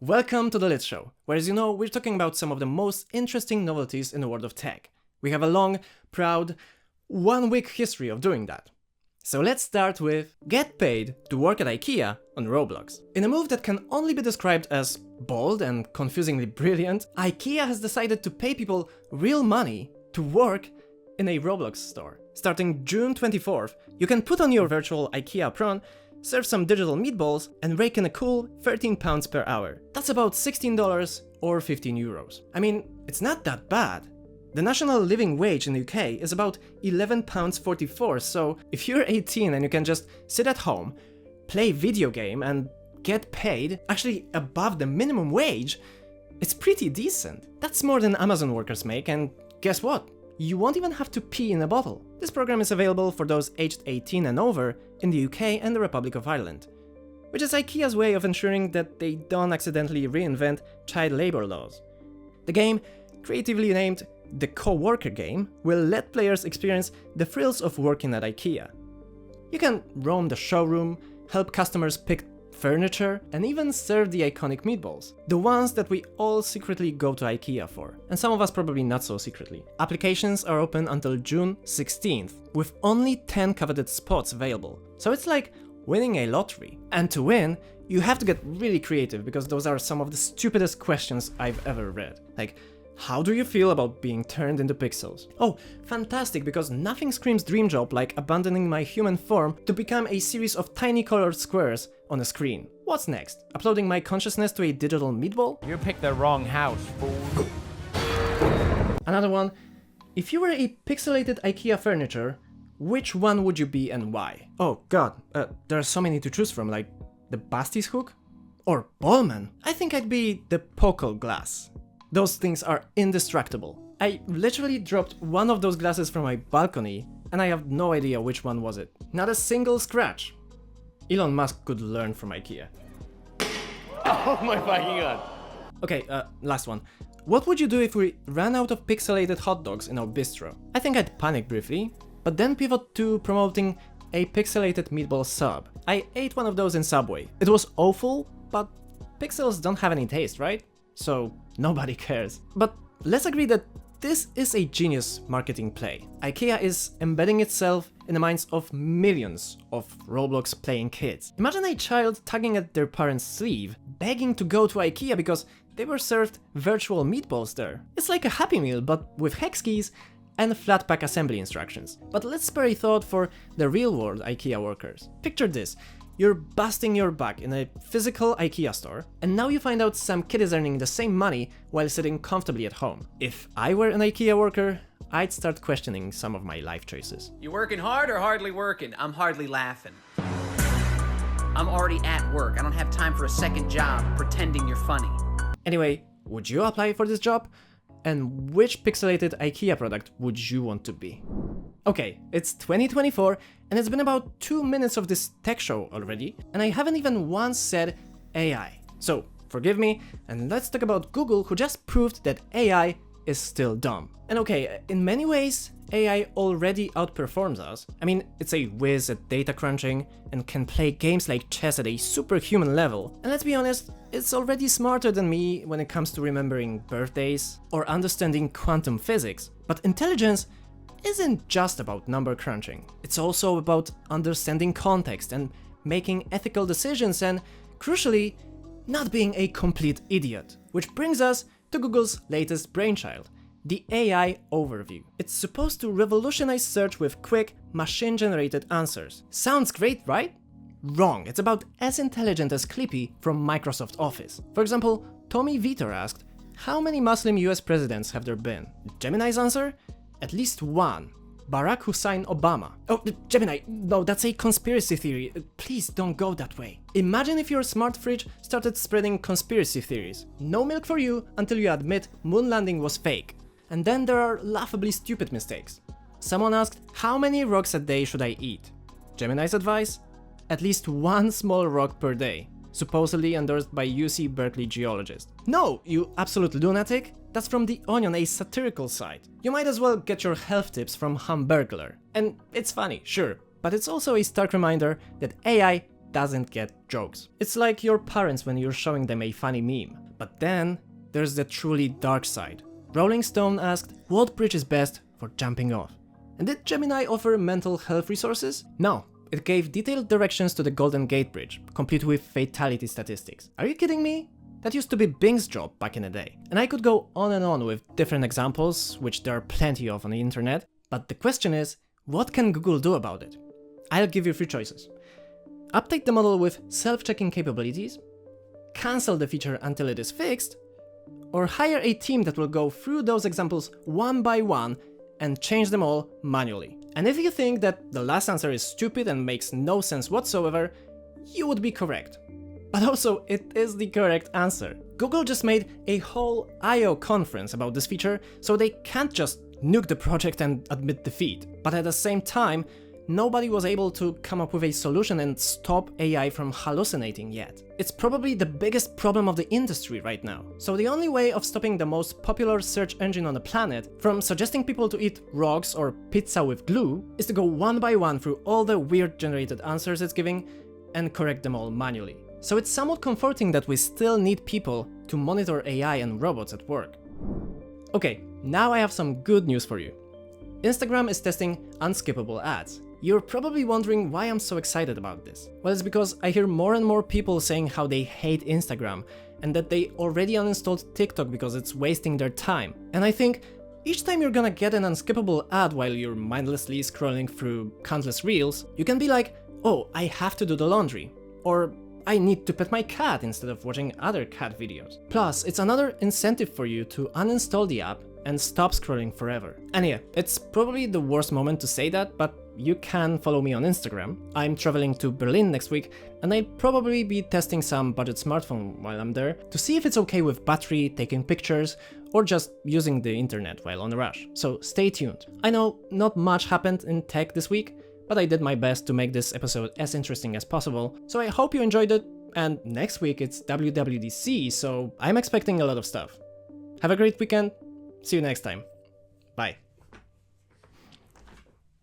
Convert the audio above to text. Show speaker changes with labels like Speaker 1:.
Speaker 1: Welcome to the Lit Show, where as you know, we're talking about some of the most interesting novelties in the world of tech. We have a long, proud, 1-week history of doing that. So let's start with get paid to work at IKEA on Roblox. In a move that can only be described as bold and confusingly brilliant, IKEA has decided to pay people real money to work in a Roblox store. Starting June 24th, you can put on your virtual IKEA apron, serve some digital meatballs, and rake in a cool £13 per hour. That's about $16 or 15 euros. I mean, it's not that bad. The national living wage in the UK is about £11.44, so if you're 18 and you can just sit at home, play video game and get paid, actually above the minimum wage, it's pretty decent. That's more than Amazon workers make, and guess what? You won't even have to pee in a bottle. This program is available for those aged 18 and over in the UK and the Republic of Ireland, which is IKEA's way of ensuring that they don't accidentally reinvent child labor laws. The game, creatively named the Co-worker game, will let players experience the thrills of working at IKEA. You can roam the showroom, help customers pick furniture, and even serve the iconic meatballs. The ones that we all secretly go to IKEA for, and some of us probably not so secretly. Applications are open until June 16th, with only 10 coveted spots available. So it's like winning a lottery. And to win, you have to get really creative, because those are some of the stupidest questions I've ever read. Like, how do you feel about being turned into pixels? Oh, fantastic, because nothing screams dream job like abandoning my human form to become a series of tiny colored squares on a screen. What's next? Uploading my consciousness to a digital meatball?
Speaker 2: You picked the wrong house, fool.
Speaker 1: Another one. If you were a pixelated IKEA furniture, which one would you be and why? Oh god, there are so many to choose from, like the Bastis hook? Or Ballman? I think I'd be the Pocal glass. Those things are indestructible. I literally dropped one of those glasses from my balcony, and I have no idea which one was it. Not a single scratch. Elon Musk could learn from IKEA.
Speaker 2: Oh my fucking god.
Speaker 1: Okay, last one. What would you do if we ran out of pixelated hot dogs in our bistro? I think I'd panic briefly, but then pivot to promoting a pixelated meatball sub. I ate one of those in Subway. It was awful, but pixels don't have any taste, right? So nobody cares. But let's agree that this is a genius marketing play. IKEA is embedding itself in the minds of millions of Roblox playing kids. Imagine a child tugging at their parent's sleeve, begging to go to IKEA because they were served virtual meatballs there. It's like a Happy Meal, but with hex keys and flat pack assembly instructions. But let's spare a thought for the real world IKEA workers. Picture this. You're busting your back in a physical IKEA store, and now you find out some kid is earning the same money while sitting comfortably at home. If I were an IKEA worker, I'd start questioning some of my life choices.
Speaker 3: You working hard or hardly working? I'm hardly laughing. I'm already at work. I don't have time for a second job pretending you're funny.
Speaker 1: Anyway, would you apply for this job? And which pixelated IKEA product would you want to be? Okay, it's 2024, and it's been about 2 minutes of this tech show already, and I haven't even once said AI. So, forgive me, and let's talk about Google, who just proved that AI is still dumb. And okay, in many ways, AI already outperforms us. I mean, it's a whiz at data crunching and can play games like chess at a superhuman level. And let's be honest, it's already smarter than me when it comes to remembering birthdays or understanding quantum physics. But intelligence isn't just about number crunching. It's also about understanding context and making ethical decisions and, crucially, not being a complete idiot. Which brings us to Google's latest brainchild, the AI Overview. It's supposed to revolutionize search with quick, machine-generated answers. Sounds great, right? Wrong, it's about as intelligent as Clippy from Microsoft Office. For example, Tommy Vitor asked, how many Muslim US presidents have there been? Gemini's answer? At least one. Barack Hussein Obama. Oh, Gemini, no, that's a conspiracy theory. Please don't go that way. Imagine if your smart fridge started spreading conspiracy theories. No milk for you until you admit moon landing was fake. And then there are laughably stupid mistakes. Someone asked, how many rocks a day should I eat? Gemini's advice? At least one small rock per day. Supposedly endorsed by UC Berkeley geologist. No, you absolute lunatic. That's from The Onion, a satirical site. You might as well get your health tips from Hamburglar. And it's funny, sure, but it's also a stark reminder that AI doesn't get jokes. It's like your parents when you're showing them a funny meme. But then there's the truly dark side. Rolling Stone asked, what bridge is best for jumping off? And did Gemini offer mental health resources? No. It gave detailed directions to the Golden Gate Bridge, complete with fatality statistics. Are you kidding me? That used to be Bing's job back in the day. And I could go on and on with different examples, which there are plenty of on the internet, but the question is, what can Google do about it? I'll give you 3 choices. Update the model with self-checking capabilities, cancel the feature until it is fixed, or hire a team that will go through those examples one by one and change them all manually. And if you think that the last answer is stupid and makes no sense whatsoever, you would be correct. But also, it is the correct answer. Google just made a whole I/O conference about this feature, so they can't just nuke the project and admit defeat. But at the same time, nobody was able to come up with a solution and stop AI from hallucinating yet. It's probably the biggest problem of the industry right now. So the only way of stopping the most popular search engine on the planet from suggesting people to eat rocks or pizza with glue is to go one by one through all the weird generated answers it's giving and correct them all manually. So it's somewhat comforting that we still need people to monitor AI and robots at work. Okay, now I have some good news for you. Instagram is testing unskippable ads. You're probably wondering why I'm so excited about this. Well, it's because I hear more and more people saying how they hate Instagram and that they already uninstalled TikTok because it's wasting their time. And I think each time you're gonna get an unskippable ad while you're mindlessly scrolling through countless reels, you can be like, oh, I have to do the laundry, or I need to pet my cat instead of watching other cat videos. Plus, it's another incentive for you to uninstall the app and stop scrolling forever. And yeah, it's probably the worst moment to say that, but you can follow me on Instagram. I'm traveling to Berlin next week, and I'll probably be testing some budget smartphone while I'm there to see if it's okay with battery, taking pictures, or just using the internet while on a rush. So stay tuned. I know not much happened in tech this week, but I did my best to make this episode as interesting as possible, so I hope you enjoyed it, and next week it's WWDC, so I'm expecting a lot of stuff. Have a great weekend, see you next time.